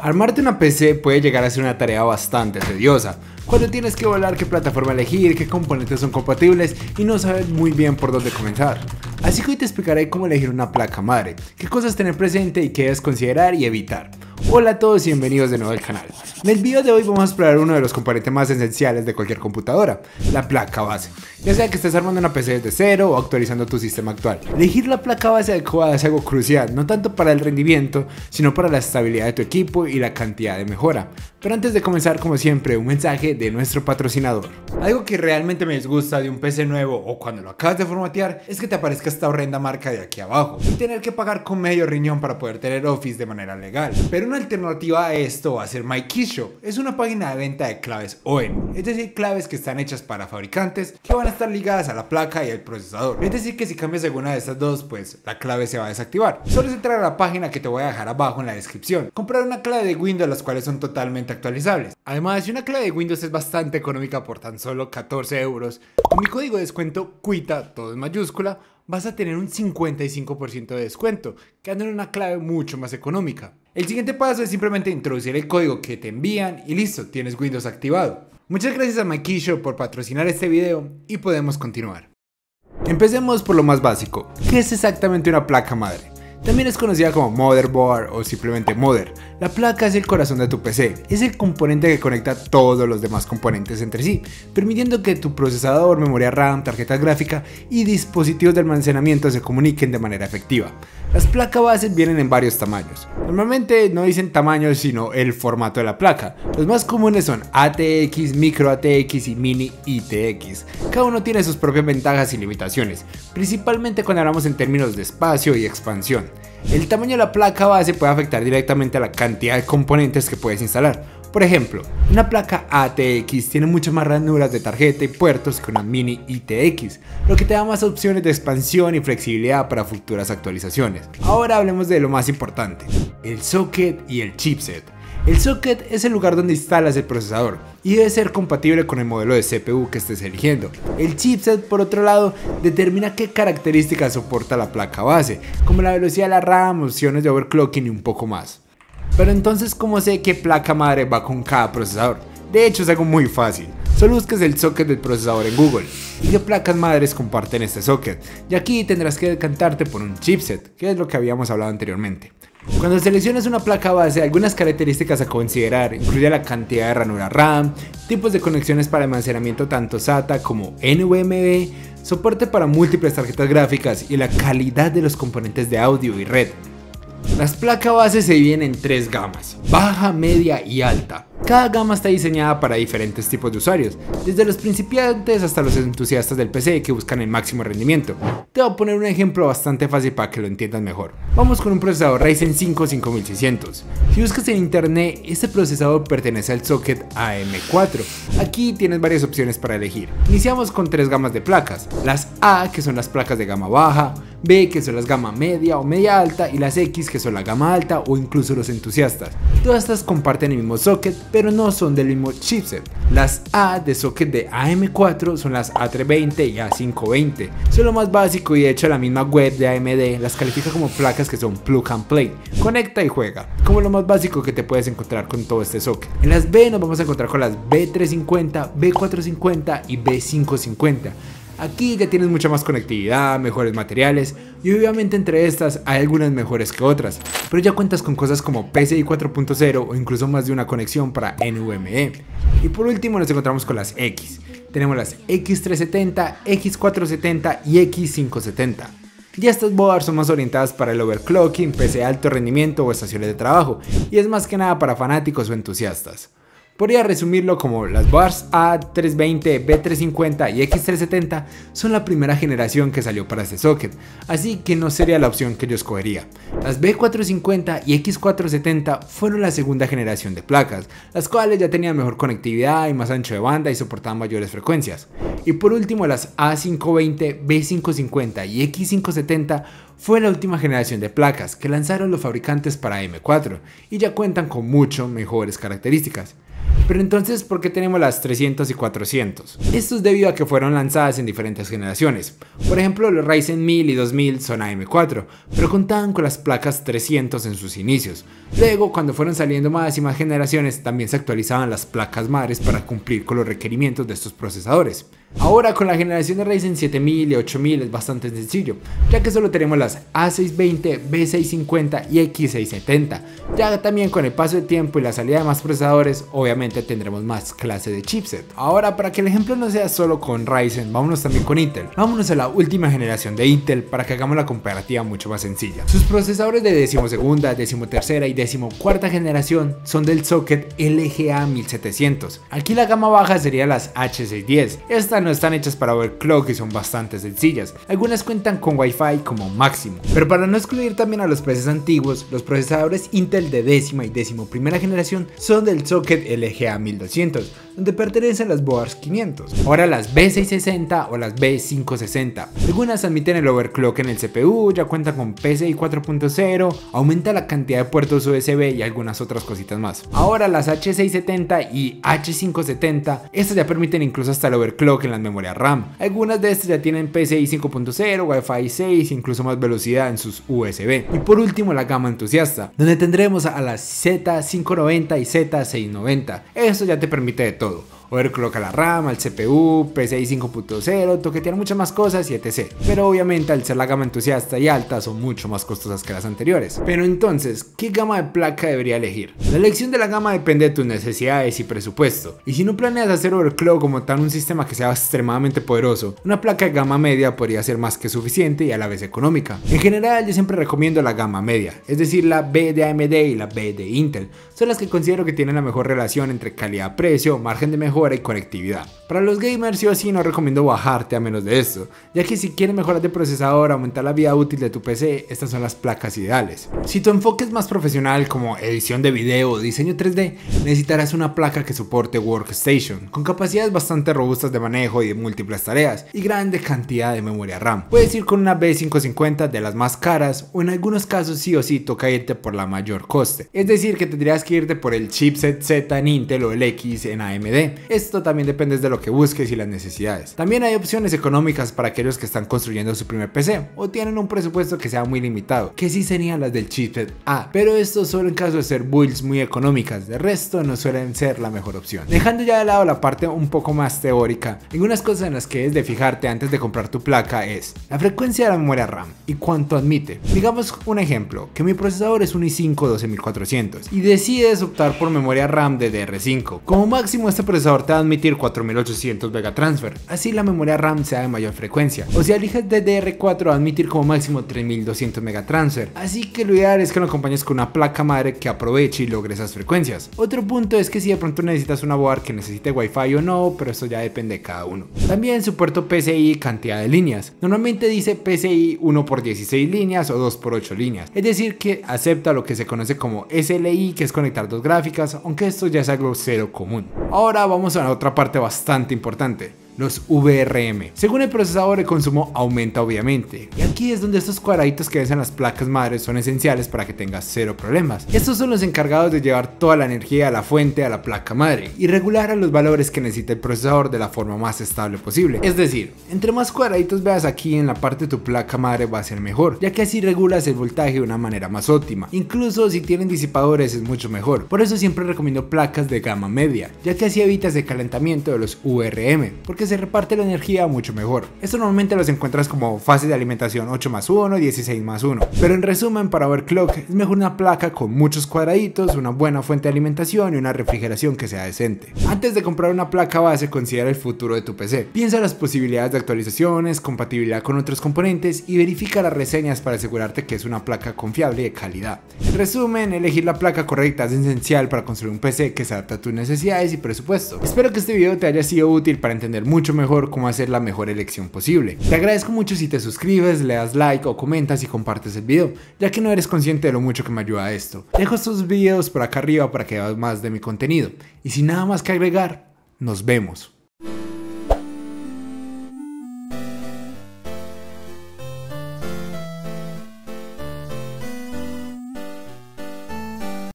Armarte una PC puede llegar a ser una tarea bastante tediosa, cuando tienes que evaluar qué plataforma elegir, qué componentes son compatibles y no sabes muy bien por dónde comenzar. Así que hoy te explicaré cómo elegir una placa madre, qué cosas tener presente y qué debes considerar y evitar. Hola a todos y bienvenidos de nuevo al canal. En el video de hoy vamos a explorar uno de los componentes más esenciales de cualquier computadora, la placa base. Ya sea que estés armando una PC desde cero o actualizando tu sistema actual. Elegir la placa base adecuada es algo crucial, no tanto para el rendimiento, sino para la estabilidad de tu equipo y la cantidad de mejora. Pero antes de comenzar, como siempre, un mensaje de nuestro patrocinador. Algo que realmente me disgusta de un PC nuevo o cuando lo acabas de formatear es que te aparezca esta horrenda marca de aquí abajo y tener que pagar con medio riñón para poder tener Office de manera legal. Pero una alternativa a esto va a ser MyKeyShop. Es una página de venta de claves OEM, es decir, claves que están hechas para fabricantes que van a estar ligadas a la placa y al procesador. Es decir, que si cambias alguna de estas dos, pues la clave se va a desactivar. Solo es entrar a la página que te voy a dejar abajo en la descripción. Comprar una clave de Windows, las cuales son totalmente actualizables. Además, si una clave de Windows es bastante económica por tan solo 14 euros, con mi código de descuento QUITA, todo en mayúscula, vas a tener un 55% de descuento, quedando en una clave mucho más económica. El siguiente paso es simplemente introducir el código que te envían y listo, tienes Windows activado. Muchas gracias a MyKeyShop por patrocinar este video y podemos continuar. Empecemos por lo más básico. ¿Qué es exactamente una placa madre? También es conocida como motherboard o simplemente mother. La placa es el corazón de tu PC, es el componente que conecta todos los demás componentes entre sí, permitiendo que tu procesador, memoria RAM, tarjeta gráfica y dispositivos de almacenamiento se comuniquen de manera efectiva. Las placas bases vienen en varios tamaños. Normalmente no dicen tamaño sino el formato de la placa. Los más comunes son ATX, Micro ATX y Mini ITX. Cada uno tiene sus propias ventajas y limitaciones, principalmente cuando hablamos en términos de espacio y expansión. El tamaño de la placa base puede afectar directamente a la cantidad de componentes que puedes instalar. Por ejemplo, una placa ATX tiene muchas más ranuras de tarjeta y puertos que una Mini ITX, lo que te da más opciones de expansión y flexibilidad para futuras actualizaciones. Ahora hablemos de lo más importante, el socket y el chipset. El socket es el lugar donde instalas el procesador y debe ser compatible con el modelo de CPU que estés eligiendo. El chipset, por otro lado, determina qué características soporta la placa base, como la velocidad de la RAM, opciones de overclocking y un poco más. Pero entonces, ¿cómo sé qué placa madre va con cada procesador? De hecho, es algo muy fácil. Solo busques el socket del procesador en Google y qué placas madres comparten este socket. Y aquí tendrás que decantarte por un chipset, que es lo que habíamos hablado anteriormente. Cuando seleccionas una placa base, algunas características a considerar incluyen la cantidad de ranura RAM, tipos de conexiones para almacenamiento tanto SATA como NVMe, soporte para múltiples tarjetas gráficas y la calidad de los componentes de audio y red. Las placas base se dividen en tres gamas, baja, media y alta. Cada gama está diseñada para diferentes tipos de usuarios, desde los principiantes hasta los entusiastas del PC que buscan el máximo rendimiento. Te voy a poner un ejemplo bastante fácil para que lo entiendas mejor. Vamos con un procesador Ryzen 5 5600. Si buscas en internet, este procesador pertenece al socket AM4. Aquí tienes varias opciones para elegir. Iniciamos con tres gamas de placas, las A, que son las placas de gama baja, B, que son las gama media o media alta, y las X, que son la gama alta o incluso los entusiastas. Todas estas comparten el mismo socket, pero no son del mismo chipset. Las A de socket de AM4 son las A320 y A520. Son lo más básico y de hecho la misma web de AMD las califica como placas que son plug and play, conecta y juega, como lo más básico que te puedes encontrar con todo este socket. En las B nos vamos a encontrar con las B350, B450 y B550. Aquí ya tienes mucha más conectividad, mejores materiales y obviamente entre estas hay algunas mejores que otras, pero ya cuentas con cosas como PCI 4.0 o incluso más de una conexión para NVMe. Y por último nos encontramos con las X. Tenemos las X370, X470 y X570. Ya estas boards son más orientadas para el overclocking, PC de alto rendimiento o estaciones de trabajo y es más que nada para fanáticos o entusiastas. Podría resumirlo como las boards A320, B350 y X370 son la primera generación que salió para este socket, así que no sería la opción que yo escogería. Las B450 y X470 fueron la segunda generación de placas, las cuales ya tenían mejor conectividad y más ancho de banda y soportaban mayores frecuencias. Y por último las A520, B550 y X570 fue la última generación de placas que lanzaron los fabricantes para M4 y ya cuentan con mucho mejores características. Pero entonces, ¿por qué tenemos las 300 y 400? Esto es debido a que fueron lanzadas en diferentes generaciones. Por ejemplo, los Ryzen 1000 y 2000 son AM4, pero contaban con las placas 300 en sus inicios. Luego, cuando fueron saliendo más y más generaciones, también se actualizaban las placas madres para cumplir con los requerimientos de estos procesadores. Ahora con la generación de Ryzen 7000 y 8000 es bastante sencillo, ya que solo tenemos las A620, B650 y X670. Ya también con el paso del tiempo y la salida de más procesadores, obviamente tendremos más clase de chipset. Ahora, para que el ejemplo no sea solo con Ryzen, vámonos también con Intel. Vámonos a la última generación de Intel para que hagamos la comparativa mucho más sencilla. Sus procesadores de decimosegunda, decimotercera y decimocuarta generación son del socket LGA 1700. Aquí la gama baja sería las H610. Estas no están hechas para overclock y son bastante sencillas. Algunas cuentan con Wi-Fi como máximo. Pero para no excluir también a los PCs antiguos, los procesadores Intel de décima y decimoprimera generación son del socket LGA 1200, donde pertenecen las boards 500. Ahora las B660 o las B560. Algunas admiten el overclock en el CPU, ya cuentan con PCI 4.0, aumenta la cantidad de puertos USB y algunas otras cositas más. Ahora las H670 y H570, estas ya permiten incluso hasta el overclock en las memorias RAM. Algunas de estas ya tienen PCI 5.0, Wi-Fi 6, incluso más velocidad en sus USB. Y por último la gama entusiasta, donde tendremos a las Z590 y Z690. Esto ya te permite de todo: overclock a la RAM, al CPU, PCI 5.0, toquetear muchas más cosas y etc. Pero obviamente al ser la gama entusiasta y alta son mucho más costosas que las anteriores. Pero entonces, ¿qué gama de placa debería elegir? La elección de la gama depende de tus necesidades y presupuesto. Y si no planeas hacer overclock como tal un sistema que sea extremadamente poderoso, una placa de gama media podría ser más que suficiente y a la vez económica. En general yo siempre recomiendo la gama media, es decir la B de AMD y la B de Intel. Son las que considero que tienen la mejor relación entre calidad-precio, margen de mejora y conectividad. Para los gamers yo sí no recomiendo bajarte a menos de esto, ya que si quieres mejorar de procesador, aumentar la vida útil de tu PC, estas son las placas ideales. Si tu enfoque es más profesional como edición de video o diseño 3D, necesitarás una placa que soporte Workstation, con capacidades bastante robustas de manejo y de múltiples tareas, y grande cantidad de memoria RAM. Puedes ir con una B550 de las más caras, o en algunos casos sí o sí toca irte por la mayor coste, es decir que tendrías que irte por el chipset Z en Intel o el X en AMD. Esto también depende de lo que busques y las necesidades. También hay opciones económicas para aquellos que están construyendo su primer PC o tienen un presupuesto que sea muy limitado, que sí serían las del chipset A, pero esto solo en caso de ser builds muy económicas, de resto no suelen ser la mejor opción. Dejando ya de lado la parte un poco más teórica, algunas cosas en las que es de fijarte antes de comprar tu placa es la frecuencia de la memoria RAM y cuánto admite. Digamos un ejemplo, que mi procesador es un i5 12400 y decides optar por memoria RAM de DDR5. Como máximo este procesador te va a admitir 4800 megatransfer, así la memoria RAM sea de mayor frecuencia. O si eliges DDR4 va a admitir como máximo 3200 megatransfer, así que lo ideal es que lo acompañes con una placa madre que aproveche y logre esas frecuencias. Otro punto es que si de pronto necesitas una board que necesite Wi-Fi o no, pero eso ya depende de cada uno. También soporto PCI y cantidad de líneas. Normalmente dice PCI 1x16 líneas o 2x8 líneas, es decir que acepta lo que se conoce como SLI, que es conectar dos gráficas, aunque esto ya es algo cero común. Ahora vamos a la otra parte bastante importante: los VRM. Según el procesador, el consumo aumenta obviamente, y aquí es donde estos cuadraditos que ves en las placas madres son esenciales para que tengas cero problemas. Estos son los encargados de llevar toda la energía a la fuente, a la placa madre, y regular a los valores que necesita el procesador de la forma más estable posible. Es decir, entre más cuadraditos veas aquí en la parte de tu placa madre va a ser mejor, ya que así regulas el voltaje de una manera más óptima. Incluso si tienen disipadores es mucho mejor. Por eso siempre recomiendo placas de gama media, ya que así evitas el calentamiento de los VRM, porque se reparte la energía mucho mejor. Esto normalmente los encuentras como fases de alimentación 8+1, 16+1. Pero en resumen, para overclock es mejor una placa con muchos cuadraditos, una buena fuente de alimentación y una refrigeración que sea decente. Antes de comprar una placa base, considera el futuro de tu PC. Piensa las posibilidades de actualizaciones, compatibilidad con otros componentes y verifica las reseñas para asegurarte que es una placa confiable y de calidad. En resumen, elegir la placa correcta es esencial para construir un PC que se adapte a tus necesidades y presupuesto. Espero que este video te haya sido útil para entender mucho mejor cómo hacer la mejor elección posible. Te agradezco mucho si te suscribes, le das like o comentas y compartes el video, ya que no eres consciente de lo mucho que me ayuda esto. Dejo estos videos por acá arriba para que veas más de mi contenido. Y sin nada más que agregar, nos vemos.